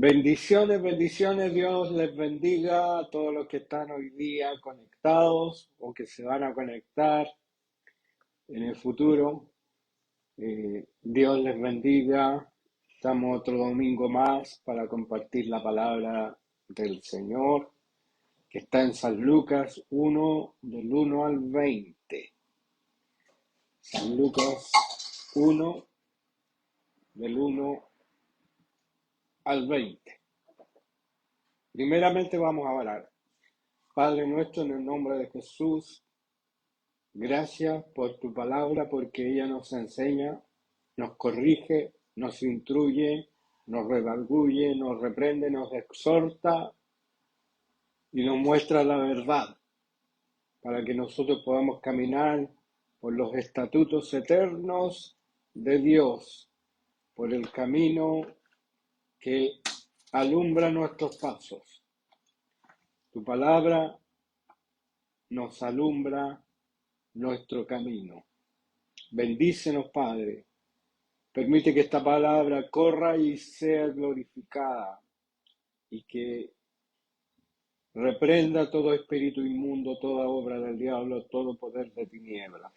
Bendiciones, bendiciones, Dios les bendiga a todos los que están hoy día conectados o que se van a conectar en el futuro. Dios les bendiga. Estamos otro domingo más para compartir la palabra del Señor, que está en San Lucas 1, del 1 al 20. San Lucas 1, del 1 al 20. Primeramente vamos a orar. Padre nuestro, en el nombre de Jesús, gracias por tu palabra, porque ella nos enseña, nos corrige, nos instruye, nos redarguye, nos reprende, nos exhorta y nos muestra la verdad, para que nosotros podamos caminar por los estatutos eternos de Dios, por el camino que alumbra nuestros pasos. Tu palabra nos alumbra nuestro camino. Bendícenos, Padre. Permite que esta palabra corra y sea glorificada y que reprenda todo espíritu inmundo, toda obra del diablo, todo poder de tinieblas.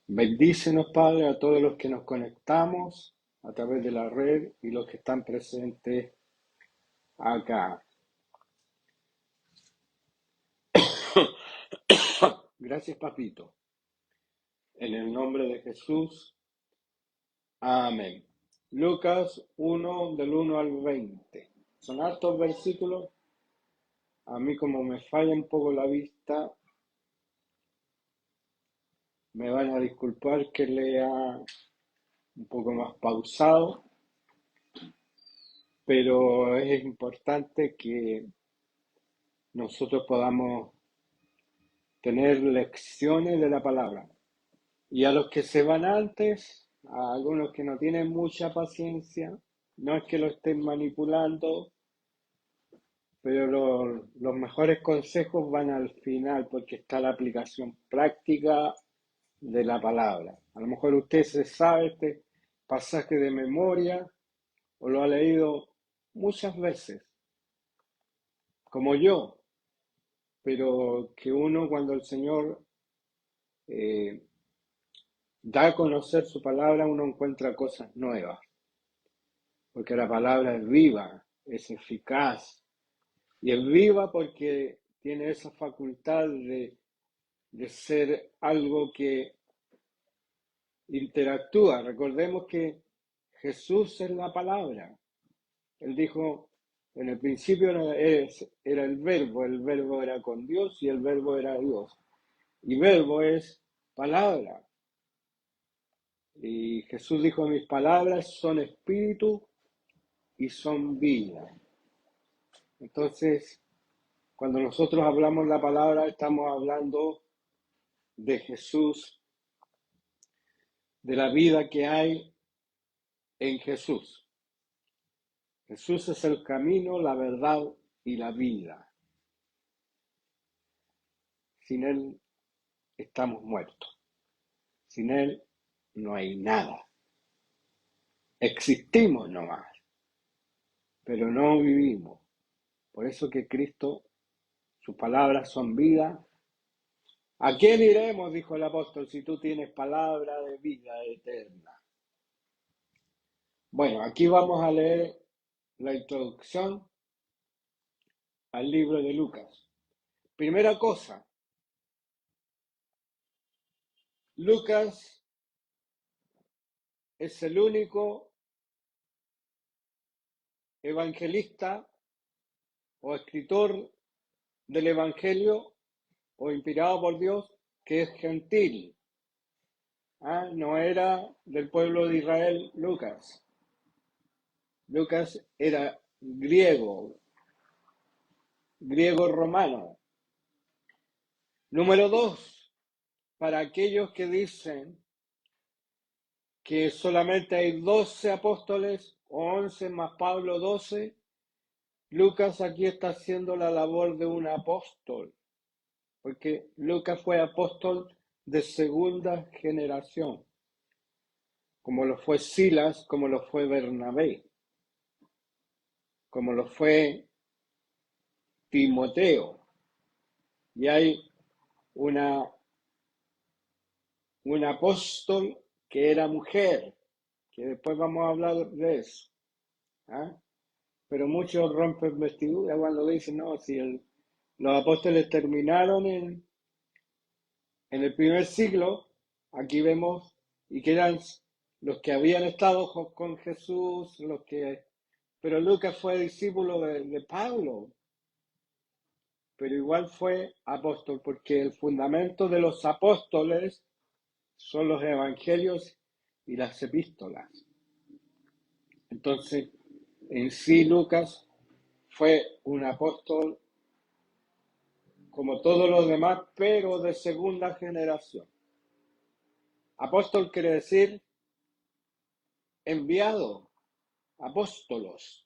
Bendícenos, Padre, a todos los que nos conectamos a través de la red y los que están presentes acá. Gracias, Papito. En el nombre de Jesús. Amén. Lucas 1, del 1 al 20. Son hartos versículos. A mí, como me falla un poco la vista, me van a disculpar que lea un poco más pausado, pero es importante que nosotros podamos tener lecciones de la palabra. Y a los que se van antes, a algunos que no tienen mucha paciencia, no es que lo estén manipulando, pero los mejores consejos van al final, porque está la aplicación práctica de la palabra. A lo mejor usted se sabe este pasaje de memoria o lo ha leído muchas veces, como yo, pero que uno, cuando el Señor eh, da a conocer su palabra, uno encuentra cosas nuevas, porque la palabra es viva, es eficaz, y es viva porque tiene esa facultad de ser algo que interactúa. Recordemos que Jesús es la palabra. Él dijo, en el principio era el verbo era con Dios y el verbo era Dios. Y verbo es palabra. Y Jesús dijo, mis palabras son espíritu y son vida. Entonces, cuando nosotros hablamos la palabra, estamos hablando de Jesús, de la vida que hay en Jesús. Jesús es el camino, la verdad y la vida. Sin Él estamos muertos. Sin Él no hay nada. Existimos nomás, pero no vivimos. Por eso que Cristo, sus palabras son vida. ¿A quién iremos? Dijo el apóstol, si tú tienes palabra de vida eterna. Bueno, aquí vamos a leer la introducción al libro de Lucas. Primera cosa, Lucas es el único evangelista o escritor del Evangelio o inspirado por Dios que es gentil. No era del pueblo de Israel Lucas. Lucas era griego romano. Número 2, para aquellos que dicen que solamente hay 12 apóstoles o 11 más Pablo 12, Lucas aquí está haciendo la labor de un apóstol, porque Lucas fue apóstol de segunda generación, como lo fue Silas, como lo fue Bernabé. como lo fue Timoteo. Y hay una, un apóstol que era mujer, que después vamos a hablar de eso. ¿Ah? Pero muchos rompen vestiduras cuando dicen, no, si los apóstoles terminaron en el primer siglo, aquí vemos, y que eran los que habían estado con Jesús, pero Lucas fue discípulo de Pablo, pero igual fue apóstol, porque el fundamento de los apóstoles son los evangelios y las epístolas. Entonces, en sí Lucas fue un apóstol como todos los demás, pero de segunda generación. Apóstol quiere decir enviado, apóstolos.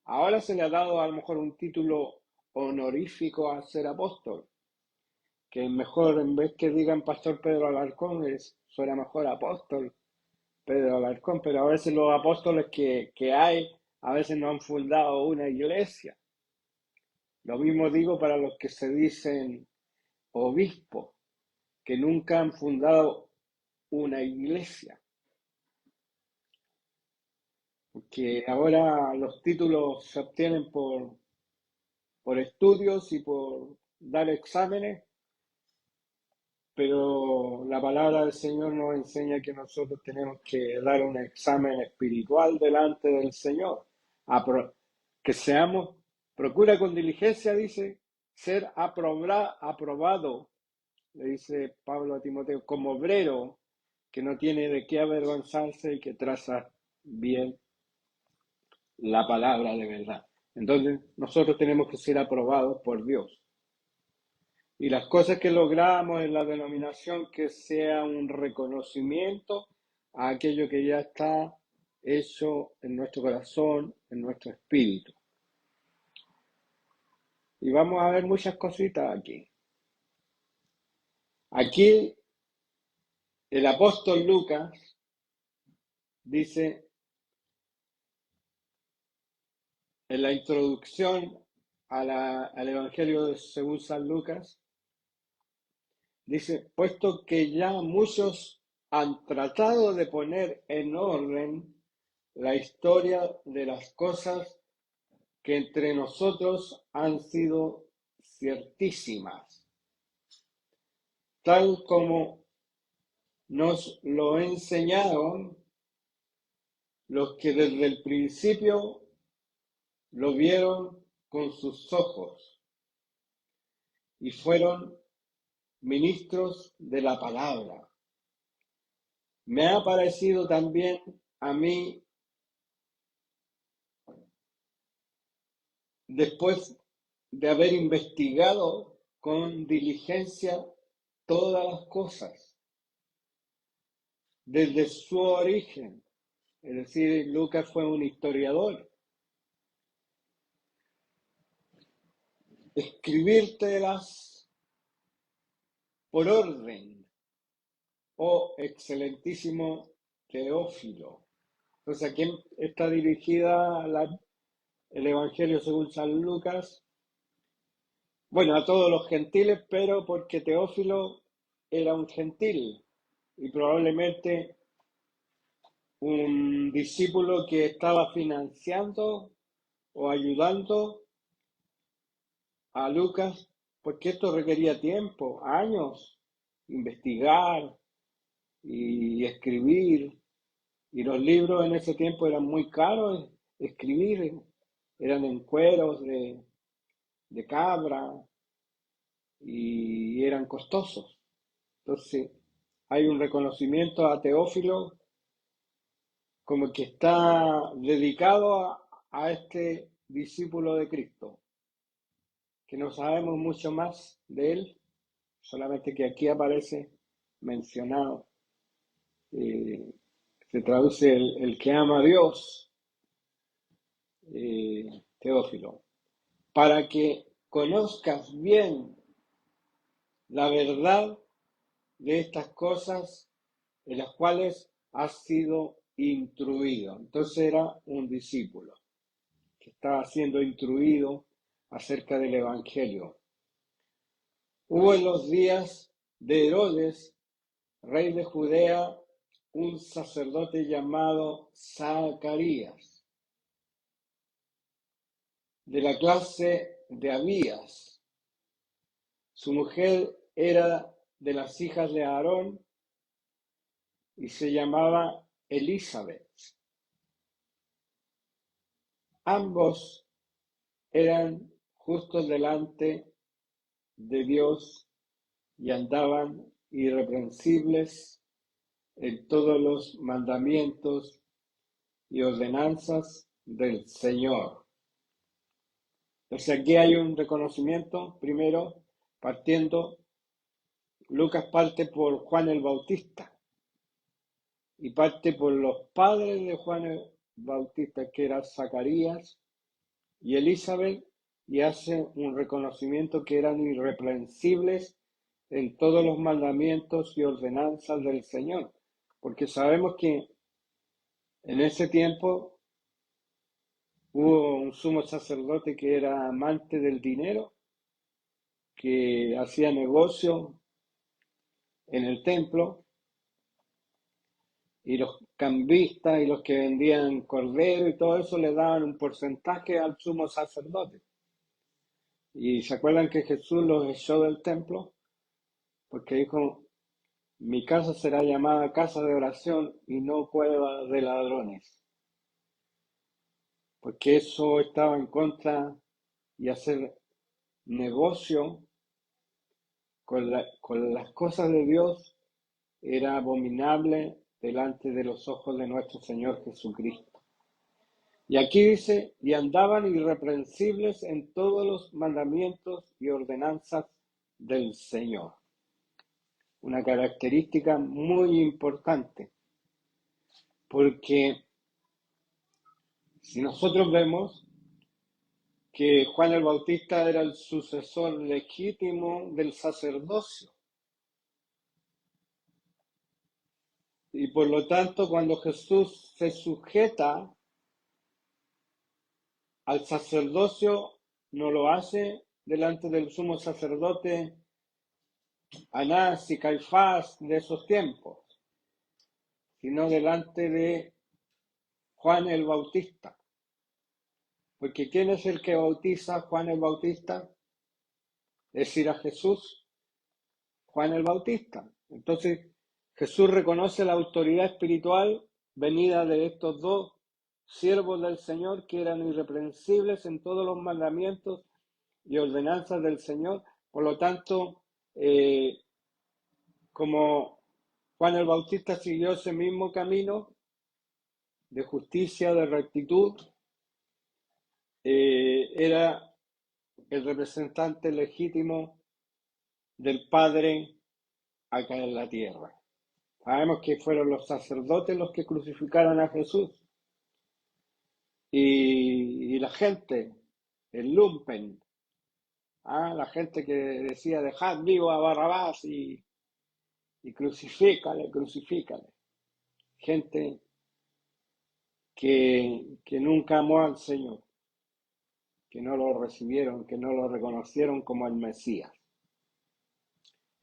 Ahora se le ha dado a lo mejor un título honorífico a ser apóstol, que mejor en vez que digan Pastor Pedro Alarcón, suena mejor apóstol Pedro Alarcón, pero a veces los apóstoles que hay, a veces no han fundado una iglesia. Lo mismo digo para los que se dicen obispos, que nunca han fundado una iglesia. Porque ahora los títulos se obtienen por estudios y por dar exámenes, pero la palabra del Señor nos enseña que nosotros tenemos que dar un examen espiritual delante del Señor, que seamos, procura con diligencia, dice, ser aprobado, le dice Pablo a Timoteo, como obrero que no tiene de qué avergonzarse y que traza bien la palabra de verdad. Entonces, nosotros tenemos que ser aprobados por Dios. Y las cosas que logramos en la denominación, que sea un reconocimiento a aquello que ya está hecho en nuestro corazón, en nuestro espíritu. Y vamos a ver muchas cositas aquí. Aquí el apóstol Lucas dice en la introducción al Evangelio según San Lucas, dice, puesto que ya muchos han tratado de poner en orden la historia de las cosas que entre nosotros han sido ciertísimas, tal como nos lo enseñaron los que desde el principio lo vieron con sus ojos y fueron ministros de la palabra. Me ha parecido también a mí, después de haber investigado con diligencia todas las cosas, desde su origen, es decir, Lucas fue un historiador, escribírtelas por orden, oh excelentísimo Teófilo. Entonces, ¿a quién está dirigida el Evangelio según San Lucas? Bueno, a todos los gentiles, pero porque Teófilo era un gentil y probablemente un discípulo que estaba financiando o ayudando a Lucas, porque esto requería tiempo, años, investigar y escribir, y los libros en ese tiempo eran muy caros escribir, eran en cueros de cabra y eran costosos. Entonces, hay un reconocimiento a Teófilo como que está dedicado a este discípulo de Cristo, que no sabemos mucho más de él, solamente que aquí aparece mencionado. Se traduce el que ama a Dios, Teófilo, para que conozcas bien la verdad de estas cosas en las cuales has sido instruido. Entonces era un discípulo. que estaba siendo instruido acerca del Evangelio. Hubo en los días de Herodes, rey de Judea, un sacerdote llamado Zacarías, de la clase de Abías. Su mujer era de las hijas de Aarón y se llamaba Elizabeth. Ambos eran justos delante de Dios y andaban irreprensibles en todos los mandamientos y ordenanzas del Señor. Entonces aquí hay un reconocimiento, primero, partiendo, Lucas parte por Juan el Bautista y parte por los padres de Juan el Bautista, que eran Zacarías y Elizabeth, y hace un reconocimiento que eran irreprensibles en todos los mandamientos y ordenanzas del Señor, porque sabemos que en ese tiempo hubo un sumo sacerdote que era amante del dinero, que hacía negocio en el templo, y los cambistas y los que vendían cordero y todo eso le daban un porcentaje al sumo sacerdote. Y se acuerdan que Jesús los echó del templo porque dijo: mi casa será llamada casa de oración y no cueva de ladrones, porque eso estaba en contra, y hacer negocio con las cosas de Dios era abominable delante de los ojos de nuestro Señor Jesucristo. Y aquí dice: y andaban irreprensibles en todos los mandamientos y ordenanzas del Señor. Una característica muy importante, porque si nosotros vemos que Juan el Bautista era el sucesor legítimo del sacerdocio, y por lo tanto cuando Jesús se sujeta al sacerdocio, no lo hace delante del sumo sacerdote Anás y Caifás de esos tiempos, sino delante de Juan el Bautista. Porque ¿quién es el que bautiza? Juan el Bautista. Es decir, a Jesús, Juan el Bautista. Entonces Jesús reconoce la autoridad espiritual venida de estos dos siervos del Señor, que eran irreprensibles en todos los mandamientos y ordenanzas del Señor. Por lo tanto, como Juan el Bautista siguió ese mismo camino de justicia, de rectitud, era el representante legítimo del Padre acá en la tierra. Sabemos que fueron los sacerdotes los que crucificaron a Jesús, y la gente, el lumpen, la gente que decía: dejad vivo a Barrabás y crucifícale. Gente que nunca amó al Señor, que no lo recibieron, que no lo reconocieron como el Mesías.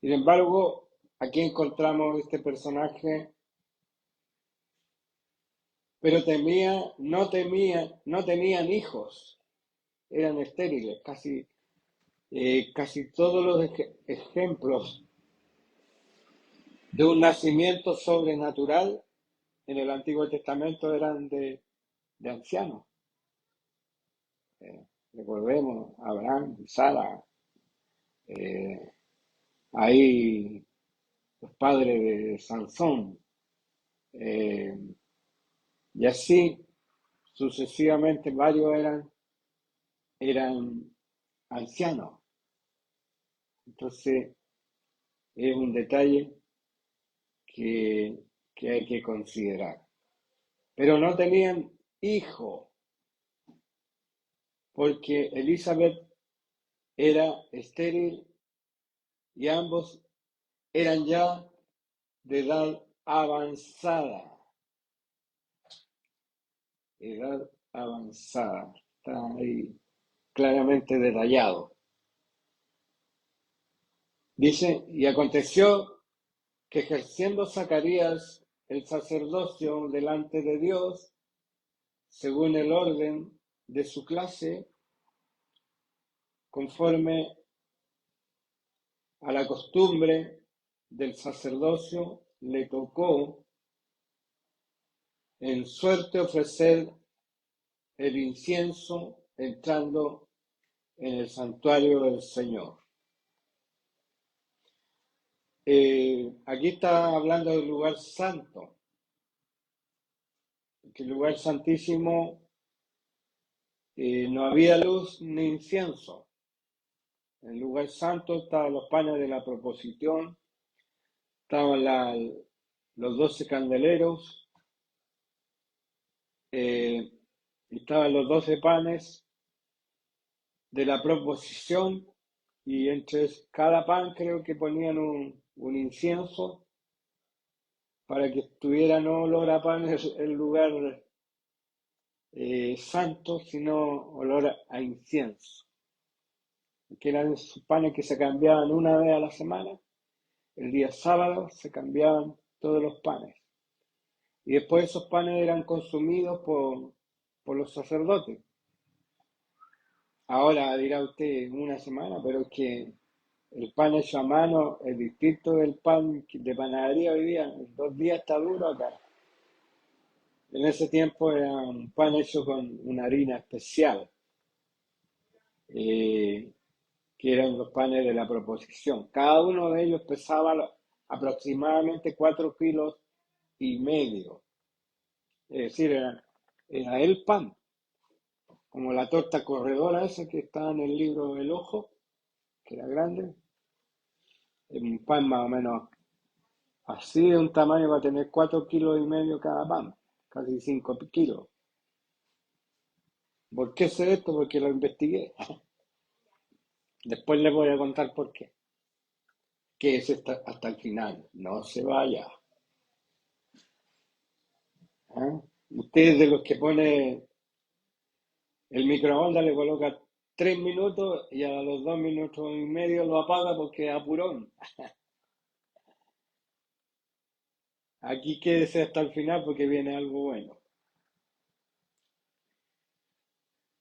Sin embargo, aquí encontramos este personaje, pero no tenían hijos, eran estériles. Casi todos los ejemplos de un nacimiento sobrenatural en el Antiguo Testamento eran de ancianos. Recordemos Abraham, Sara, ahí los padres de Sansón, y así sucesivamente varios eran ancianos. Entonces es un detalle que hay que considerar. Pero no tenían hijo, porque Elizabeth era estéril y ambos eran ya de edad avanzada. está ahí claramente detallado. Dice, y aconteció que ejerciendo Zacarías el sacerdocio delante de Dios, según el orden de su clase, conforme a la costumbre del sacerdocio, le tocó en suerte ofrecer el incienso entrando en el santuario del Señor. Aquí está hablando del lugar santo, que el lugar santísimo no había luz ni incienso. En el lugar santo estaban los panes de la proposición, estaban los 12 candeleros, estaban los 12 panes de la proposición, y entre cada pan creo que ponían un incienso para que estuviera no olor a pan el lugar santo, sino olor a incienso. Que eran esos panes que se cambiaban una vez a la semana. El día sábado se cambiaban todos los panes. Y después esos panes eran consumidos por los sacerdotes. Ahora dirá usted una semana, pero es que el pan hecho a mano es distinto del pan de panadería hoy día. En 2 días está duro acá. En ese tiempo era un pan hecho con una harina especial, que eran los panes de la proposición. Cada uno de ellos pesaba aproximadamente 4,5 kilos. Es decir, era el pan, como la torta corredora esa que está en el libro El Ojo, que era grande. Un pan más o menos así de un tamaño, va a tener 4,5 kilos cada pan, casi 5 kilos. ¿Por qué sé esto? Porque lo investigué. Después les voy a contar por qué. Que es hasta el final. No se vaya. ¿Ah? Usted es de los que pone el microondas, le coloca 3 minutos y a los 2 minutos y medio lo apaga porque es apurón. Aquí quédese hasta el final porque viene algo bueno.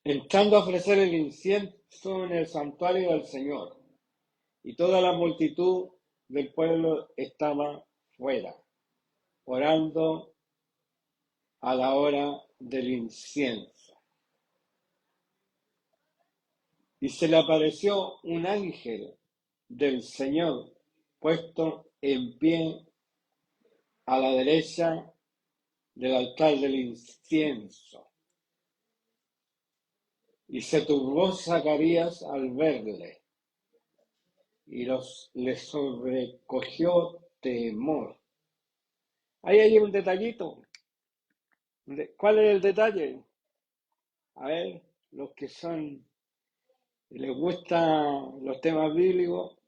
Entrando a ofrecer el incienso en el santuario del Señor, y toda la multitud del pueblo estaba fuera, orando a la hora del incienso. Y se le apareció un ángel del Señor puesto en pie a la derecha del altar del incienso. Y se turbó Zacarías al verle, y le sobrecogió temor. Ahí hay un detallito. ¿Cuál es el detalle? A ver, los que les gustan los temas bíblicos,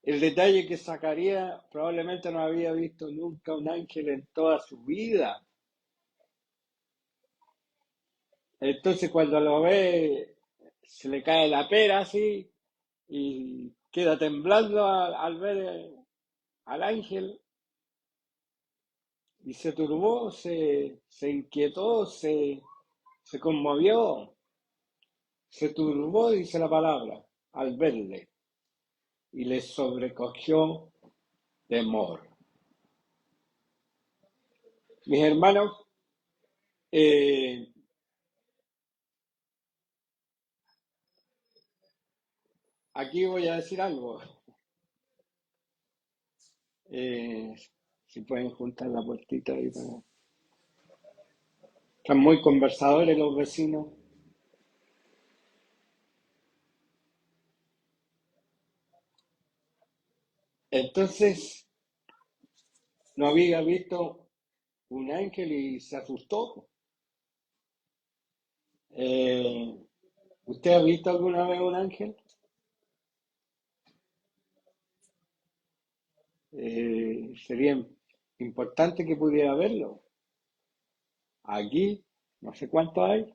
el detalle que Zacarías probablemente no había visto nunca un ángel en toda su vida. Entonces cuando lo ve, se le cae la pera así y queda temblando al ver al ángel, y se turbó, se inquietó, se conmovió, se turbó, dice la palabra, al verle, y le sobrecogió temor. Mis hermanos, eh, aquí voy a decir algo. Eh, si pueden juntar la puertita ahí Están muy conversadores los vecinos. Entonces, no había visto un ángel y se asustó. Eh, ¿Usted ha visto alguna vez un ángel? Sería importante que pudiera verlo. Aquí, no sé cuánto hay,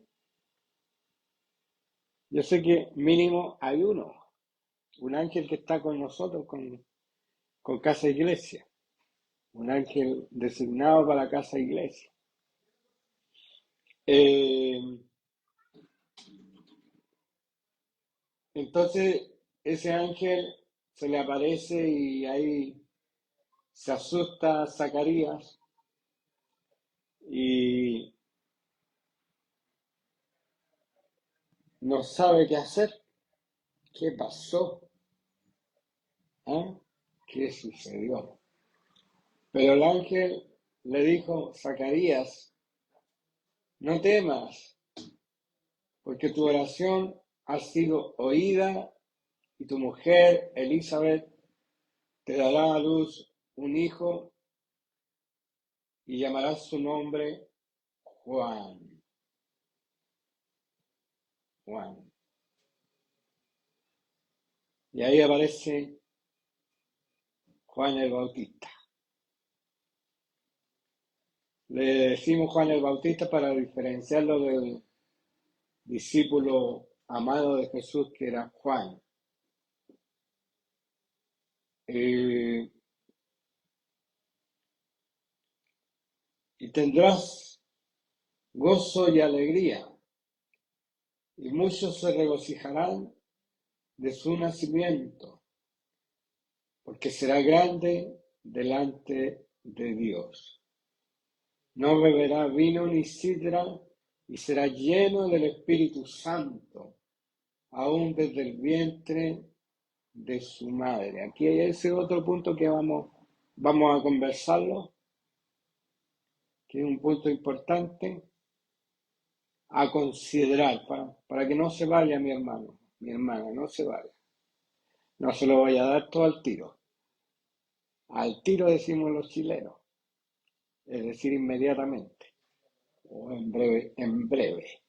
Yo sé que mínimo hay uno, un ángel que está con nosotros, con Casa Iglesia, un ángel designado para Casa Iglesia. Eh, entonces, ese ángel se le aparece y ahí se asusta a Zacarías y no sabe qué hacer. ¿Qué pasó? ¿Ah? ¿Qué sucedió? Pero el ángel le dijo, Zacarías, no temas, porque tu oración ha sido oída y tu mujer, Elizabeth, te dará a luz un hijo y llamarás su nombre Juan. Juan. Y ahí aparece Juan el Bautista. Le decimos Juan el Bautista para diferenciarlo del discípulo amado de Jesús que era Juan. Eh, y tendrás gozo y alegría, y muchos se regocijarán de su nacimiento, porque será grande delante de Dios. No beberá vino ni sidra, y será lleno del Espíritu Santo, aún desde el vientre de su madre. Aquí hay ese otro punto que vamos a conversarlo, que es un punto importante a considerar para que no se vaya mi hermano, mi hermana, no se vaya. No se lo vaya a dar todo al tiro. Al tiro decimos los chilenos, es decir, inmediatamente, o en breve, en breve.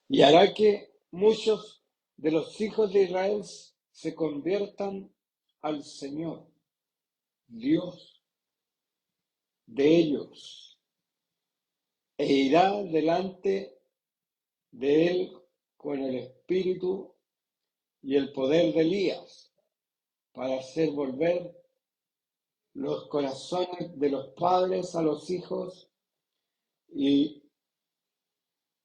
Y hará que muchos de los hijos de Israel se conviertan al Señor, Dios de ellos, e irá delante de él con el espíritu y el poder de Elías, para hacer volver los corazones de los padres a los hijos y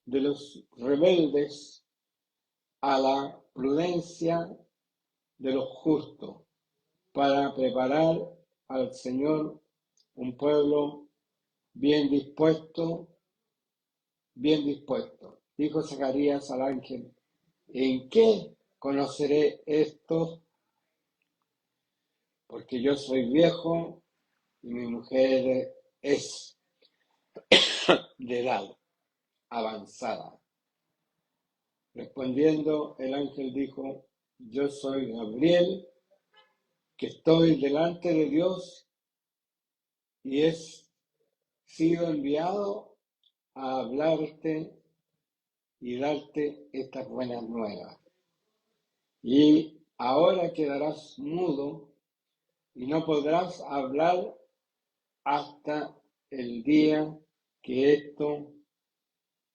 de los rebeldes a la prudencia de los justos, para preparar al Señor un pueblo bien dispuesto, bien dispuesto. Dijo Zacarías al ángel, ¿en qué conoceré esto? Porque yo soy viejo y mi mujer es de edad avanzada. Respondiendo, el ángel dijo, yo soy Gabriel, que estoy delante de Dios y he sido enviado a hablarte y darte estas buenas nuevas. Y ahora quedarás mudo y no podrás hablar hasta el día que esto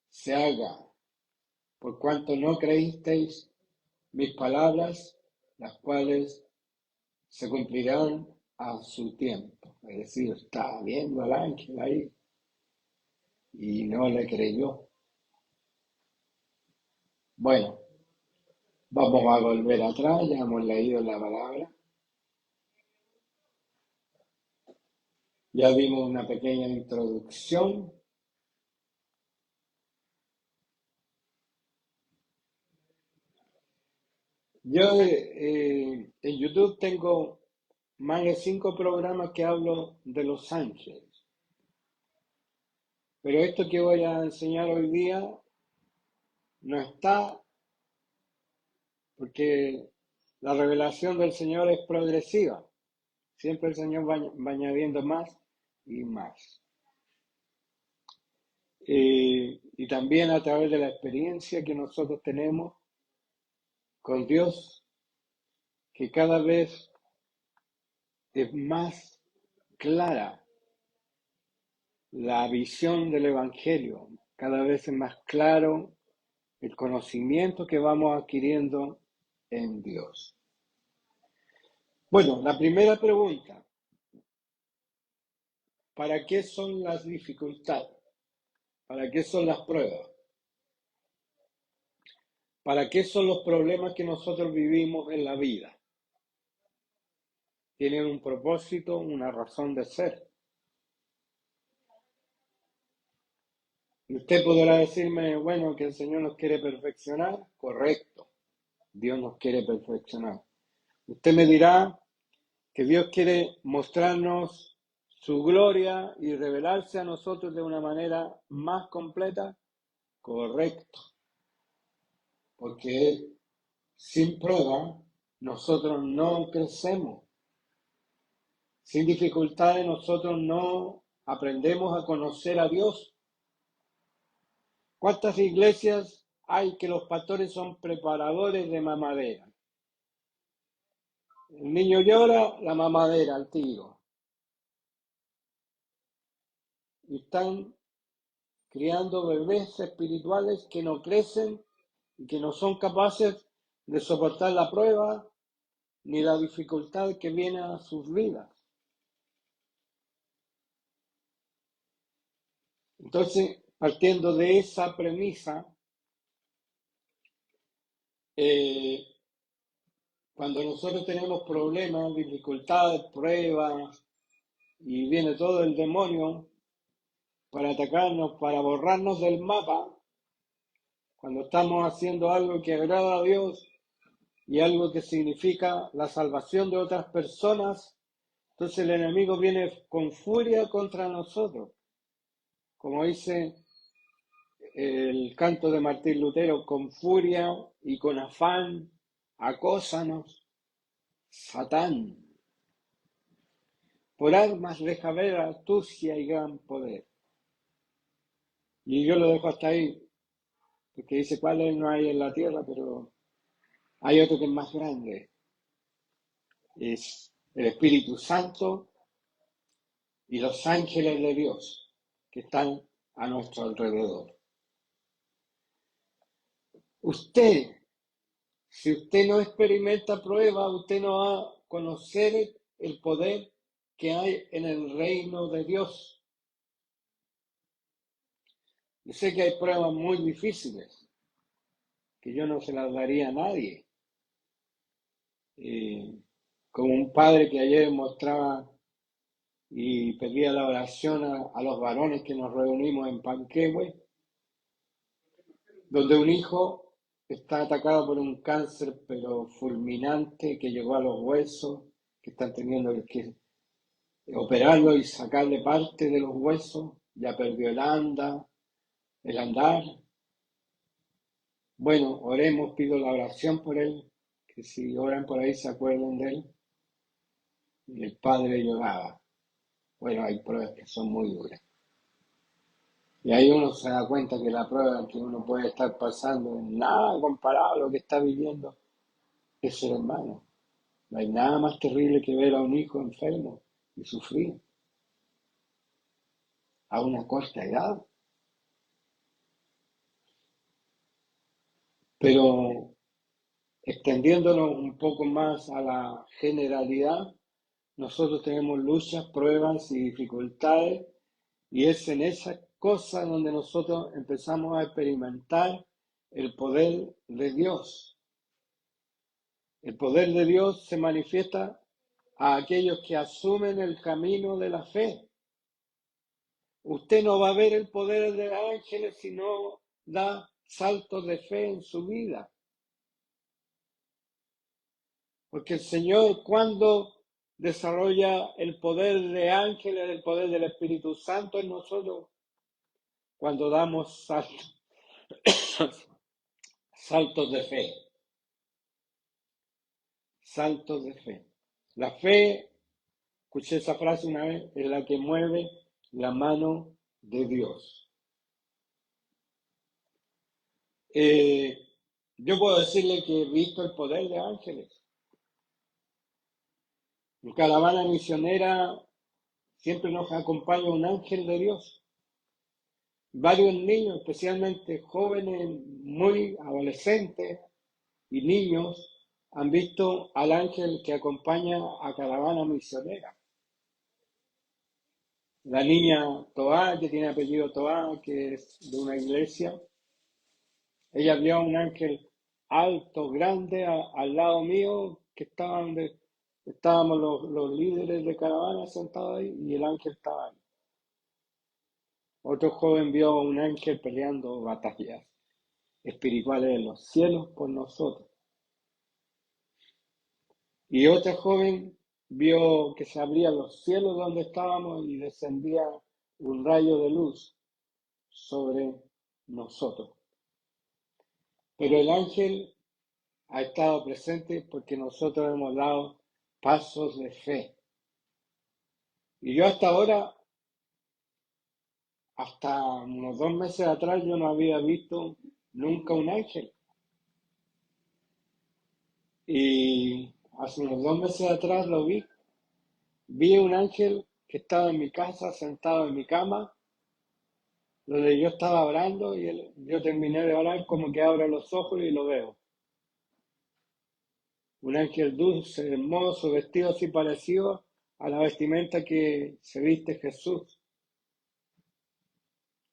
se haga, por cuanto no creísteis mis palabras, las cuales se cumplirán a su tiempo. Es decir, estaba viendo al ángel ahí y no le creyó. Bueno, vamos a volver atrás, ya hemos leído la palabra, ya vimos una pequeña introducción. Yo en YouTube tengo más de 5 programas que hablo de los ángeles, pero esto que voy a enseñar hoy día no está porque la revelación del Señor es progresiva. Siempre el Señor va añadiendo más y más. Y también a través de la experiencia que nosotros tenemos con Dios, que cada vez es más clara la visión del Evangelio, cada vez es más claro el conocimiento que vamos adquiriendo en Dios. Bueno, la primera pregunta, ¿para qué son las dificultades? ¿Para qué son las pruebas? ¿Para qué son los problemas que nosotros vivimos en la vida? Tienen un propósito, una razón de ser. Y usted podrá decirme, bueno, que el Señor nos quiere perfeccionar. Correcto, Dios nos quiere perfeccionar. Usted me dirá que Dios quiere mostrarnos su gloria y revelarse a nosotros de una manera más completa. Correcto, porque sin prueba nosotros no crecemos. Sin dificultades nosotros no aprendemos a conocer a Dios. ¿Cuántas iglesias hay que los pastores son preparadores de mamadera? El niño llora, la mamadera al tiro. Y están criando bebés espirituales que no crecen y que no son capaces de soportar la prueba ni la dificultad que viene a sus vidas. Entonces, partiendo de esa premisa, cuando nosotros tenemos problemas, dificultades, pruebas, y viene todo el demonio para atacarnos, para borrarnos del mapa, cuando estamos haciendo algo que agrada a Dios y algo que significa la salvación de otras personas, entonces el enemigo viene con furia contra nosotros. Como dice el canto de Martín Lutero, con furia y con afán, acósanos, Satán. Por armas deja ver astucia y gran poder. Y yo lo dejo hasta ahí, porque dice cuáles no hay en la tierra, pero hay otro que es más grande. Es el Espíritu Santo y los ángeles de Dios que están a nuestro alrededor. Usted, si usted no experimenta prueba, usted no va a conocer el poder que hay en el reino de Dios. Yo sé que hay pruebas muy difíciles, que yo no se las daría a nadie. Como un padre que ayer mostraba y pedía la oración a los varones que nos reunimos en Panquehue, donde un hijo está atacado por un cáncer pero fulminante que llegó a los huesos, que están teniendo que operarlo y sacarle parte de los huesos, ya perdió el andar. Bueno, oremos, pido la oración por él, que si oran por ahí se acuerden de él. Y el padre lloraba. Bueno, hay pruebas que son muy duras. Y ahí uno se da cuenta que la prueba que uno puede estar pasando es nada comparado a lo que está viviendo ese hermano. No hay nada más terrible que ver a un hijo enfermo y sufrir a una corta edad. Pero extendiéndonos un poco más a la generalidad, nosotros tenemos luchas, pruebas y dificultades, y es en esas cosas donde nosotros empezamos a experimentar el poder de Dios. El poder de Dios se manifiesta a aquellos que asumen el camino de la fe. Usted no va a ver el poder de ángeles si no da saltos de fe en su vida. Porque el Señor, cuando desarrolla el poder de ángeles, el poder del Espíritu Santo en nosotros, cuando damos saltos de fe. Saltos de fe. La fe, escuché esa frase una vez, es la que mueve la mano de Dios. Yo puedo decirle que he visto el poder de ángeles. En caravana misionera siempre nos acompaña un ángel de Dios. varios niños, especialmente jóvenes, muy adolescentes y niños, han visto al ángel que acompaña a Caravana Misionera. La niña Toá, que tiene apellido Toá, que es de una iglesia, ella vio a un ángel alto, grande, al lado mío, que estábamos los líderes de caravana sentados ahí, y el ángel estaba ahí. Otro joven vio a un ángel peleando batallas espirituales en los cielos por nosotros. Y otra joven vio que se abrían los cielos donde estábamos y descendía un rayo de luz sobre nosotros. Pero el ángel ha estado presente porque nosotros hemos dado pasos de fe. Y yo hasta ahora, hasta unos 2 meses atrás, yo no había visto nunca un ángel. Y hace unos 2 meses atrás lo vi. Vi un ángel que estaba en mi casa, sentado en mi cama, donde yo estaba orando y yo terminé de orar como que abro los ojos y lo veo. Un ángel dulce, hermoso, vestido así parecido a la vestimenta que se viste Jesús,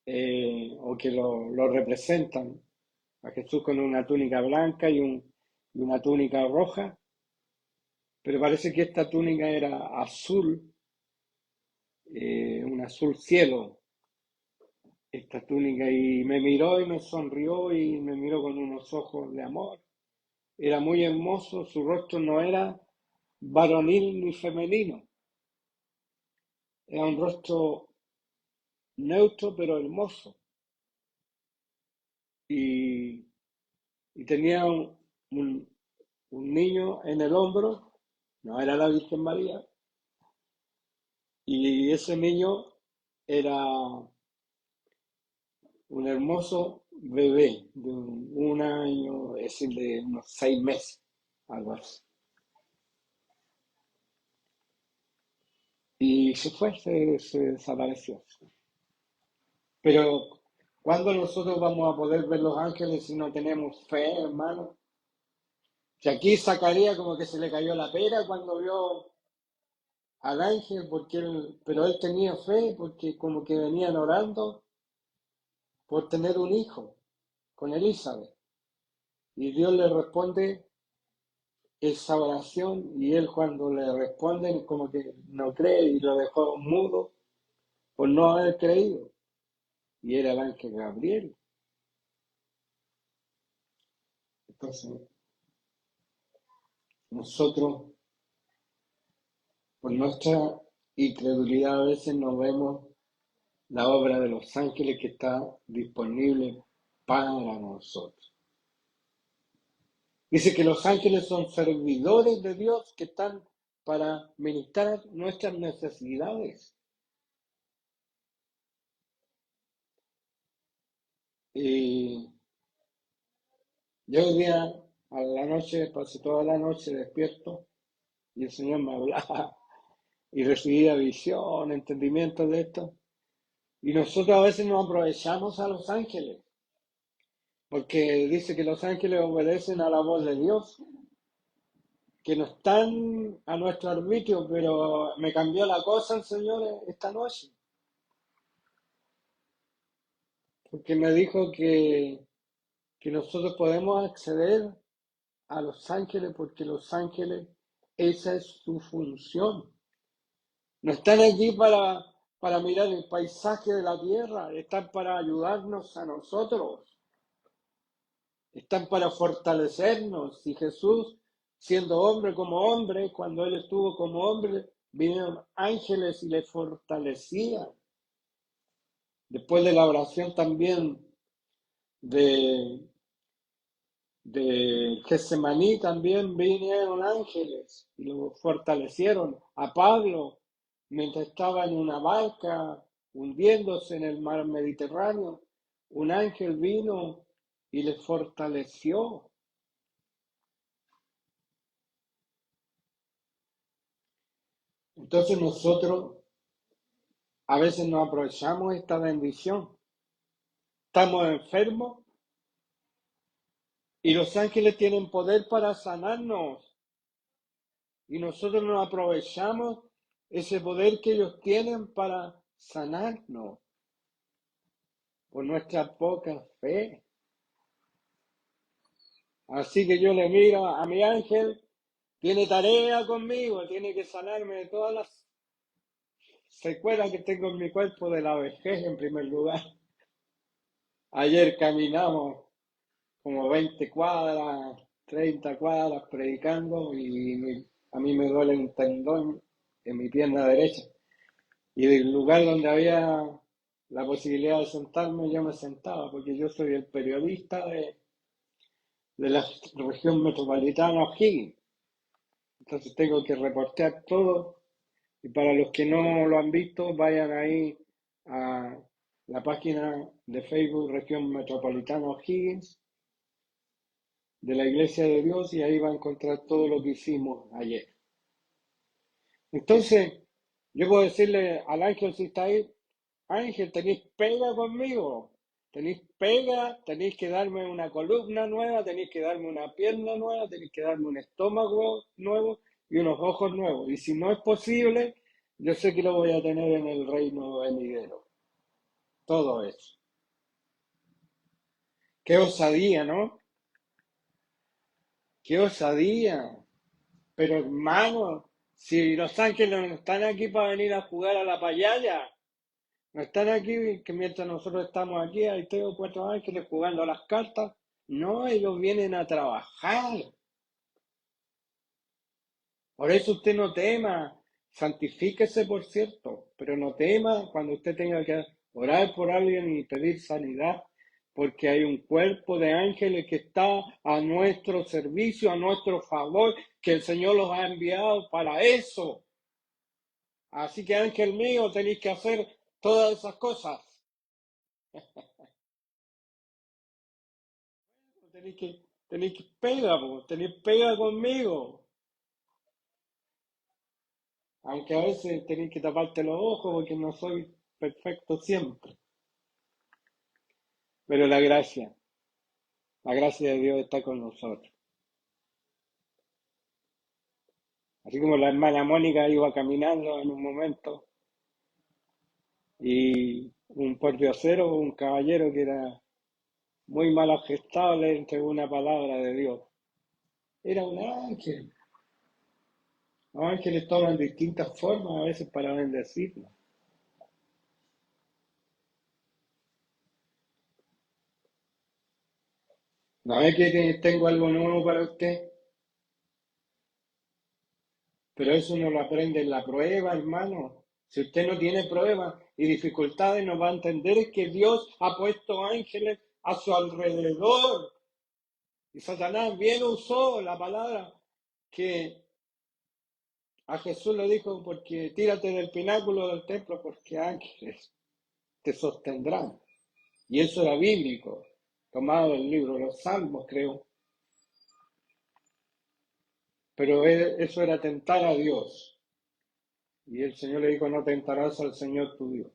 o que lo representan, a Jesús con una túnica blanca y una túnica roja, pero parece que esta túnica era azul, un azul cielo, esta túnica, y me miró y me sonrió y me miró con unos ojos de amor. Era muy hermoso, su rostro no era varonil ni femenino, era un rostro neutro pero hermoso. Y, y tenía un niño en el hombro, no era la Virgen María, y ese niño era un hermoso bebé de un año, es decir, de unos 6 meses, algo así. Y se fue, se desapareció. Pero, ¿cuándo nosotros vamos a poder ver los ángeles si no tenemos fe, hermano? Que aquí Zacarías como que se le cayó la pera cuando vio al ángel, pero él tenía fe porque como que venían orando por tener un hijo con Elizabeth. Y Dios le responde esa oración y él cuando le responden como que no cree y lo dejó mudo por no haber creído. Y era el ángel Gabriel. Entonces, nosotros, por nuestra incredulidad, a veces no vemos la obra de los ángeles que está disponible para nosotros. Dice que los ángeles son servidores de Dios que están para ministrar nuestras necesidades. Y yo hoy día a la noche, pasé toda la noche despierto y el Señor me hablaba y recibía visión, entendimiento de esto. Y nosotros a veces no aprovechamos a los ángeles, porque dice que los ángeles obedecen a la voz de Dios, que no están a nuestro arbitrio, pero me cambió la cosa el Señor esta noche, porque me dijo que nosotros podemos acceder a los ángeles porque los ángeles, esa es su función. No están allí para mirar el paisaje de la tierra, están para ayudarnos a nosotros, están para fortalecernos. Y Jesús, siendo hombre como hombre, cuando él estuvo como hombre, vinieron ángeles y le fortalecían. Después de la oración también de, de Getsemaní también vinieron ángeles y lo fortalecieron. A Pablo, mientras estaba en una barca hundiéndose en el mar Mediterráneo, un ángel vino y le fortaleció. Entonces nosotros a veces no aprovechamos esta bendición estamos enfermos y los ángeles tienen poder para sanarnos y nosotros no aprovechamos ese poder que ellos tienen para sanarnos por nuestra poca fe. Así que yo le miro a mi ángel, tiene tarea conmigo, tiene que sanarme de todas las secuelas que tengo en mi cuerpo de la vejez en primer lugar. Ayer caminamos como 20 cuadras, 30 cuadras predicando y a mí me duele un tendón en mi pierna derecha. Y del lugar donde había la posibilidad de sentarme, yo me sentaba, porque yo soy el periodista de la región metropolitana O'Higgins. Entonces tengo que reportear todo. Y para los que no lo han visto, vayan ahí a la página de Facebook Región Metropolitana O'Higgins de la Iglesia de Dios y ahí va a encontrar todo lo que hicimos ayer. Entonces, yo puedo decirle al ángel si está ahí, ángel, tenéis pega conmigo, tenéis pega, tenéis que darme una columna nueva, tenéis que darme una pierna nueva, tenéis que darme un estómago nuevo y unos ojos nuevos. Y si no es posible, yo sé que lo voy a tener en el reino venidero. Todo eso. Qué osadía, ¿no? Qué osadía. Pero hermano, si los ángeles no están aquí para venir a jugar a la payaya, no están aquí que mientras nosotros estamos aquí hay 3 o 4 ángeles jugando a las cartas. No, ellos vienen a trabajar. Por eso usted no tema, santifíquese por cierto, pero no tema cuando usted tenga que orar por alguien y pedir sanidad, porque hay un cuerpo de ángeles que está a nuestro servicio, a nuestro favor, que el Señor los ha enviado para eso. Así que ángel mío, tenéis que hacer todas esas cosas. Tenéis que, tenéis pega conmigo. Aunque a veces tenéis que taparte los ojos porque no soy perfecto siempre. Pero la gracia de Dios está con nosotros. Así como la hermana Mónica iba caminando en un momento y un pordiosero, un caballero que era muy mal gestado le entregó una palabra de Dios. Era un ángel. Los ángeles toman distintas formas a veces para bendecirnos. No es que tengo algo nuevo para usted, pero eso no lo aprende en la prueba, hermano. Si usted no tiene pruebas y dificultades, no va a entender que Dios ha puesto ángeles a su alrededor. Y Satanás bien usó la palabra que a Jesús le dijo, porque tírate del pináculo del templo, porque ángeles te sostendrán. Y eso era bíblico, tomado del libro de los Salmos, creo. Pero eso era tentar a Dios. Y el Señor le dijo, no tentarás al Señor tu Dios.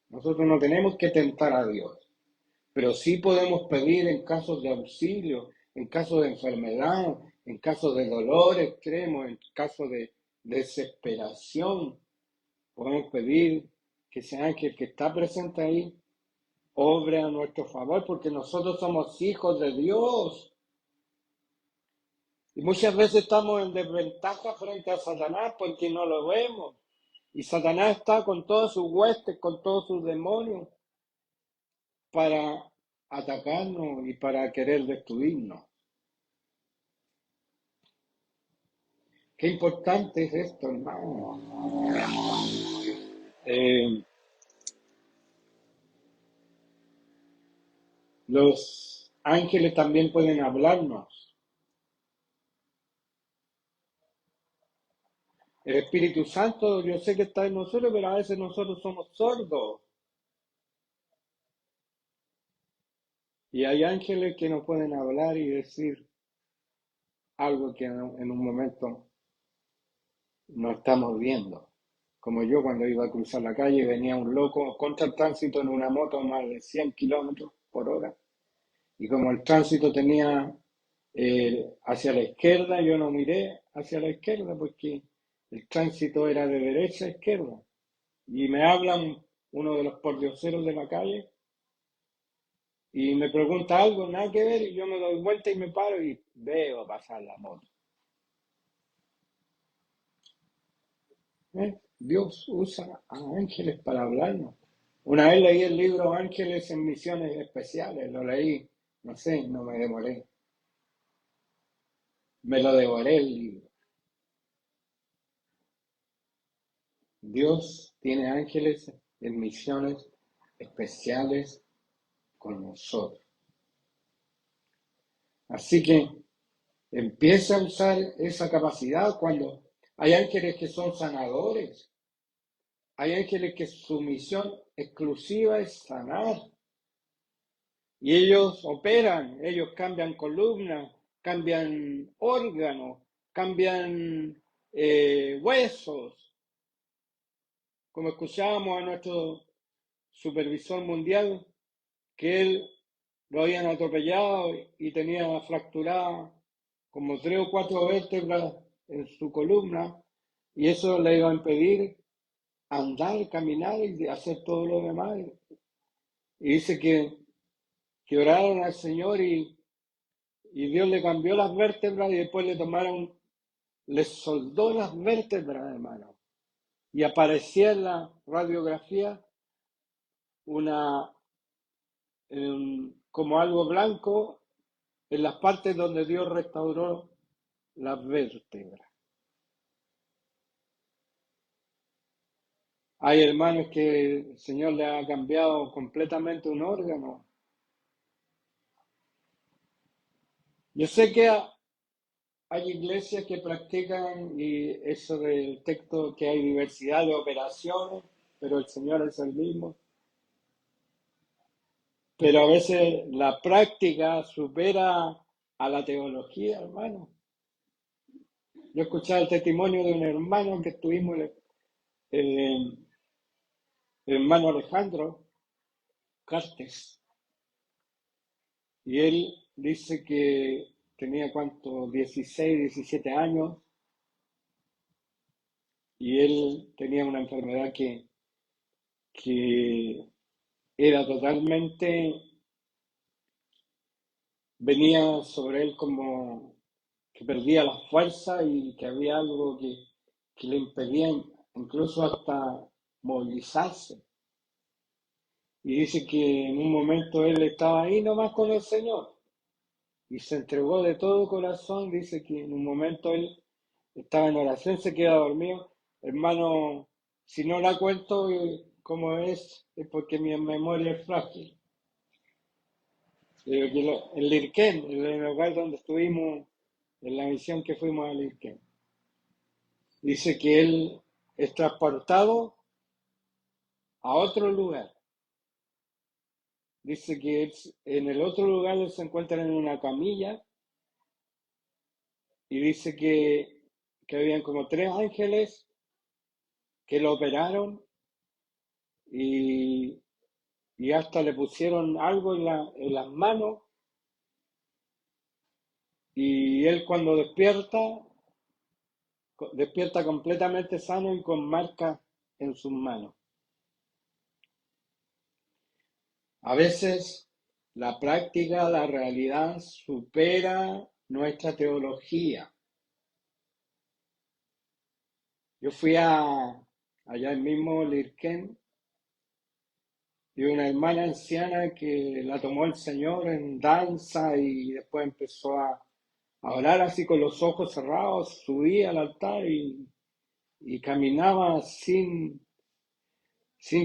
Nosotros no tenemos que tentar a Dios, pero sí podemos pedir en casos de auxilio, en casos de enfermedad, en casos de dolor extremo, en casos de desesperación. Podemos pedir que ese ángel que está presente ahí obre a nuestro favor, porque nosotros somos hijos de Dios. Y muchas veces estamos en desventaja frente a Satanás porque no lo vemos. Y Satanás está con todos sus huestes, con todos sus demonios, para atacarnos y para querer destruirnos. Qué importante es esto, hermano. Eh, los ángeles también pueden hablarnos. El Espíritu Santo, yo sé que está en nosotros, pero a veces nosotros somos sordos. Y hay ángeles que nos pueden hablar y decir algo que en un momento no estamos viendo. como yo cuando iba a cruzar la calle, venía un loco contra el tránsito en una moto a más de 100 kilómetros por hora. Y como el tránsito tenía hacia la izquierda, yo no miré hacia la izquierda porque el tránsito era de derecha a izquierda. Y me hablan uno de los pordioseros de la calle y me pregunta algo, nada que ver, y yo me doy vuelta y me paro y veo pasar la moto. Dios usa a ángeles para hablarnos. Una vez leí el libro Ángeles en Misiones Especiales, lo leí, no sé, no me demoré, me lo devoré el libro. Dios tiene ángeles en misiones especiales con nosotros. Así que empieza a usar esa capacidad cuando hay ángeles que son sanadores, hay ángeles que su misión exclusiva es sanar. Y ellos operan, ellos cambian columnas, cambian órganos, cambian huesos. Como escuchábamos a nuestro supervisor mundial, que él lo habían atropellado y tenía fracturada como 3 o 4 vértebras en su columna, y eso le iba a impedir andar, caminar y hacer todo lo demás. Y dice que oraron al Señor y Dios le cambió las vértebras y después le soldó las vértebras, hermano. Y aparecía en la radiografía una, como algo blanco en las partes donde Dios restauró las vértebras. Hay hermanos que el Señor le ha cambiado completamente un órgano. Yo sé que hay iglesias que practican y eso del texto que hay diversidad de operaciones, pero el Señor es el mismo. Pero a veces la práctica supera a la teología, hermano. Yo escuchaba el testimonio de un hermano que estuvimos, el hermano Alejandro Cartes, y él dice que tenía cuánto, 16, 17 años, y él tenía una enfermedad que era totalmente, venía sobre él como que perdía la fuerza y que había algo que le impedía incluso hasta movilizarse. Y dice que en un momento él estaba ahí nomás con el Señor y se entregó de todo corazón. Dice que en un momento él estaba en oración, se queda dormido. Hermano, si no la cuento como es porque mi memoria es frágil. En Lirquén, en el lugar donde estuvimos, en la misión que fuimos a Lirquén. Dice que él es transportado a otro lugar. Dice que en el otro lugar él se encuentra en una camilla y dice que habían como 3 ángeles que lo operaron y, y hasta le pusieron algo en las manos y él cuando despierta completamente sano y con marcas en sus manos. A veces la práctica, la realidad supera nuestra teología. Yo fui allá mismo Lirquén y una hermana anciana que la tomó el Señor en danza y después empezó a orar así con los ojos cerrados, subía al altar y caminaba sin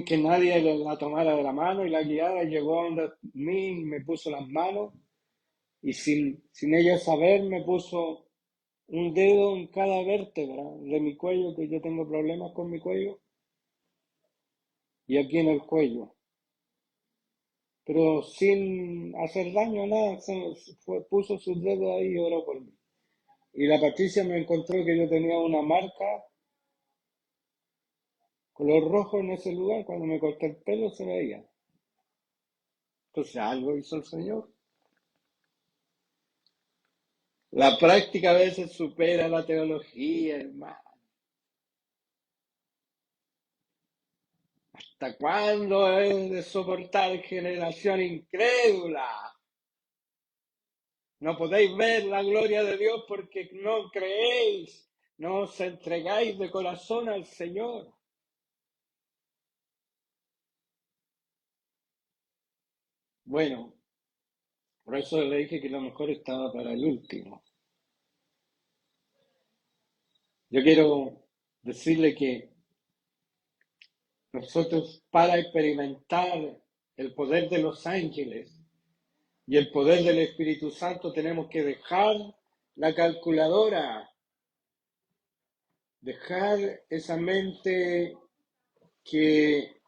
que nadie la tomara de la mano y la guiara, llegó donde mí y me puso las manos y sin ella saber me puso un dedo en cada vértebra de mi cuello, que yo tengo problemas con mi cuello, y aquí en el cuello. Pero sin hacer daño, nada, puso sus dedos ahí y oró por mí. Y la Patricia me encontró que yo tenía una marca color rojo en ese lugar, cuando me corté el pelo se veía. Entonces algo hizo el Señor. La práctica a veces supera la teología, hermano. ¿Hasta cuándo es de soportar generación incrédula? No podéis ver la gloria de Dios porque no creéis, no os entregáis de corazón al Señor. Bueno, por eso le dije que lo mejor estaba para el último. Yo quiero decirle que nosotros, para experimentar el poder de los ángeles y el poder del Espíritu Santo, tenemos que dejar la calculadora, dejar esa mente que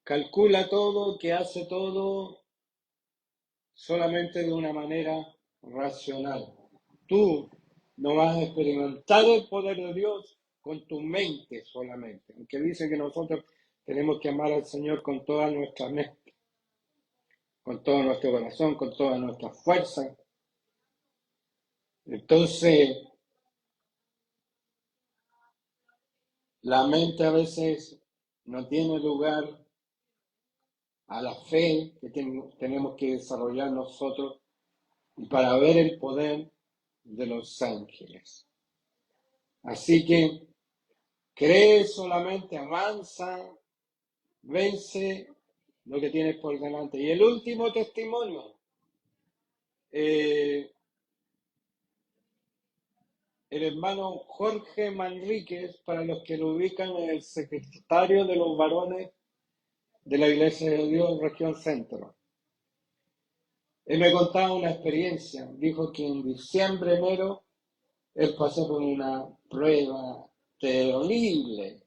calcula todo, que hace todo solamente de una manera racional. Tú no vas a experimentar el poder de Dios con tu mente solamente, aunque dice que nosotros tenemos que amar al Señor con toda nuestra mente, con todo nuestro corazón, con toda nuestra fuerza. Entonces, la mente a veces no tiene lugar a la fe que tenemos que desarrollar nosotros y para ver el poder de los ángeles. Así que cree solamente, avanza, vence lo que tienes por delante. Y el último testimonio, el hermano Jorge Manríquez, para los que lo ubican, es el secretario de los varones de la Iglesia de Dios, región centro. Él me contaba una experiencia, dijo que en diciembre, enero, él pasó por una prueba terrible,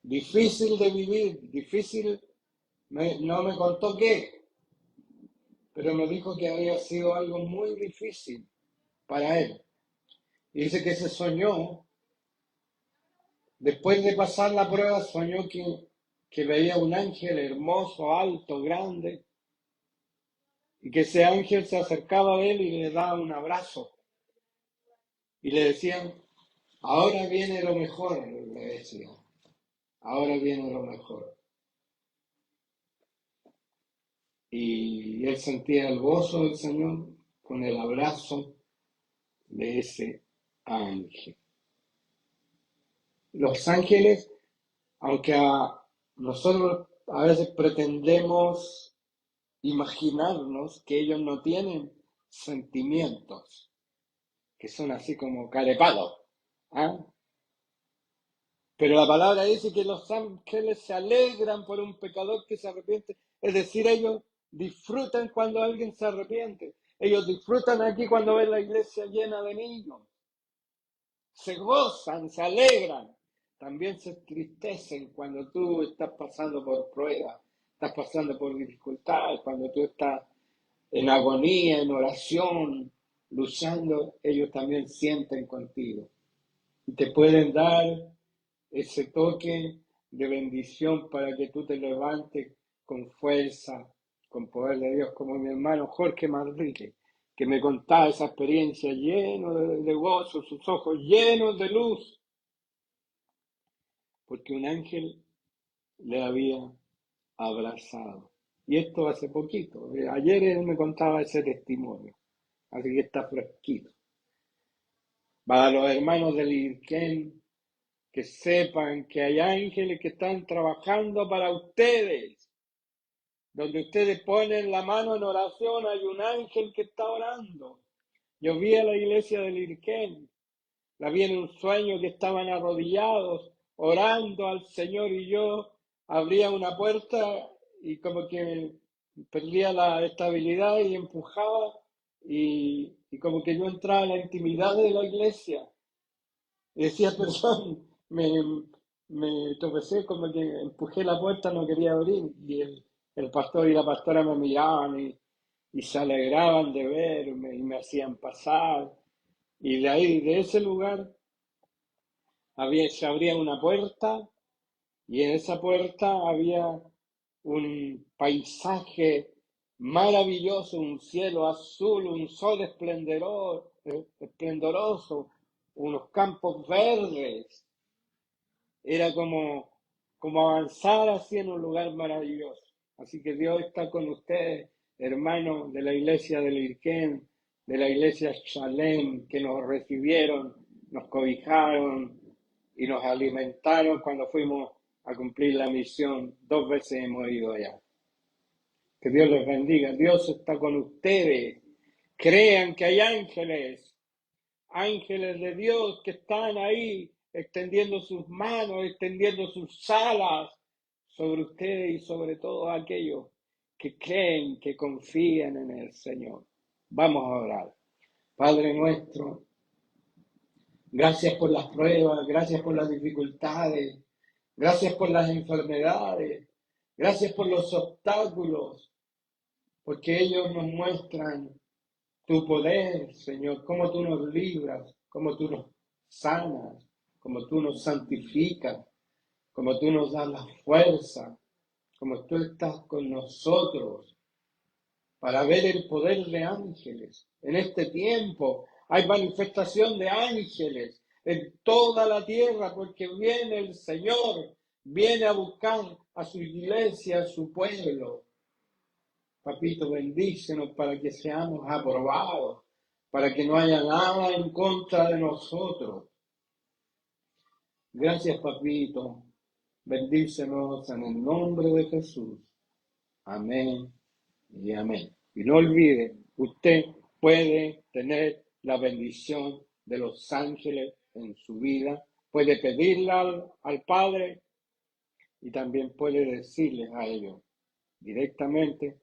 difícil de vivir, difícil, no me contó qué, pero me dijo que había sido algo muy difícil para él. Y dice que se soñó, después de pasar la prueba, soñó que veía un ángel hermoso, alto, grande, y que ese ángel se acercaba a él y le daba un abrazo. Y le decían, ahora viene lo mejor, le decía, ahora viene lo mejor. Y él sentía el gozo del Señor con el abrazo de ese ángel. Los ángeles, aunque nosotros a veces pretendemos imaginarnos que ellos no tienen sentimientos, que son así como carepados, ¿ah? Pero la palabra dice que los ángeles se alegran por un pecador que se arrepiente. Es decir, ellos disfrutan cuando alguien se arrepiente. Ellos disfrutan aquí cuando ven la iglesia llena de niños. Se gozan, se alegran. También se entristecen cuando tú estás pasando por pruebas, estás pasando por dificultades, cuando tú estás en agonía, en oración, luchando, ellos también sienten contigo. Y te pueden dar ese toque de bendición para que tú te levantes con fuerza, con poder de Dios, como mi hermano Jorge Manrique, que me contaba esa experiencia lleno de gozo, sus ojos llenos de luz, porque un ángel le había abrazado. Y esto hace poquito, ayer él me contaba ese testimonio, así que está fresquito. Para los hermanos del IRQEN, que sepan que hay ángeles que están trabajando para ustedes. Donde ustedes ponen la mano en oración, hay un ángel que está orando. Yo vi a la iglesia del Irquén, la vi en un sueño que estaban arrodillados, orando al Señor, y yo abría una puerta y como que perdía la estabilidad y empujaba y como que yo entraba en la intimidad de la iglesia. Y decía, perdón, me tropecé, como que empujé la puerta, no quería abrir. Y el pastor y la pastora me miraban y se alegraban de verme y me hacían pasar. Y de ahí, de ese lugar, se abría una puerta Y en esa puerta había un paisaje maravilloso, un cielo azul, un sol esplendoroso, unos campos verdes. Era como avanzar así en un lugar maravilloso. Así que Dios está con ustedes, hermanos de la iglesia del Irquén, de la iglesia Shalem, que nos recibieron, nos cobijaron y nos alimentaron cuando fuimos a cumplir la misión. 2 veces hemos ido allá. Que Dios les bendiga. Dios está con ustedes. Crean que hay ángeles de Dios que están ahí extendiendo sus manos, extendiendo sus alas sobre ustedes y sobre todos aquellos que creen, que confían en el Señor. Vamos a orar. Padre nuestro, gracias por las pruebas, gracias por las dificultades, gracias por las enfermedades, gracias por los obstáculos, porque ellos nos muestran tu poder, Señor, cómo tú nos libras, cómo tú nos sanas, cómo tú nos santificas, cómo tú nos das la fuerza, cómo tú estás con nosotros para ver el poder de ángeles. En este tiempo hay manifestación de ángeles en toda la tierra porque viene el Señor, viene a buscar a su iglesia, a su pueblo. Papito, bendícenos para que seamos aprobados, para que no haya nada en contra de nosotros. Gracias, papito. Bendícenos en el nombre de Jesús. Amén y amén. Y no olvide, usted puede tener la bendición de los ángeles en su vida, puede pedirla al Padre y también puede decirles a ellos directamente,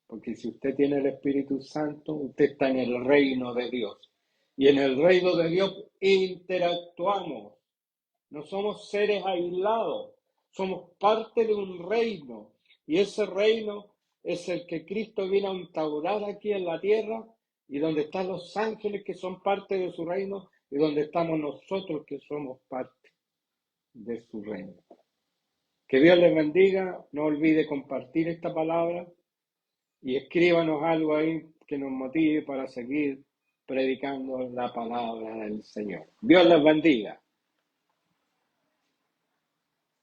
porque si usted tiene el Espíritu Santo, usted está en el reino de Dios. Y en el reino de Dios interactuamos. No somos seres aislados, somos parte de un reino. Y ese reino es el que Cristo vino a instaurar aquí en la tierra y donde están los ángeles que son parte de su reino y donde estamos nosotros que somos parte de su reino. Que Dios les bendiga, no olvide compartir esta palabra y escríbanos algo ahí que nos motive para seguir predicando la palabra del Señor. Dios les bendiga.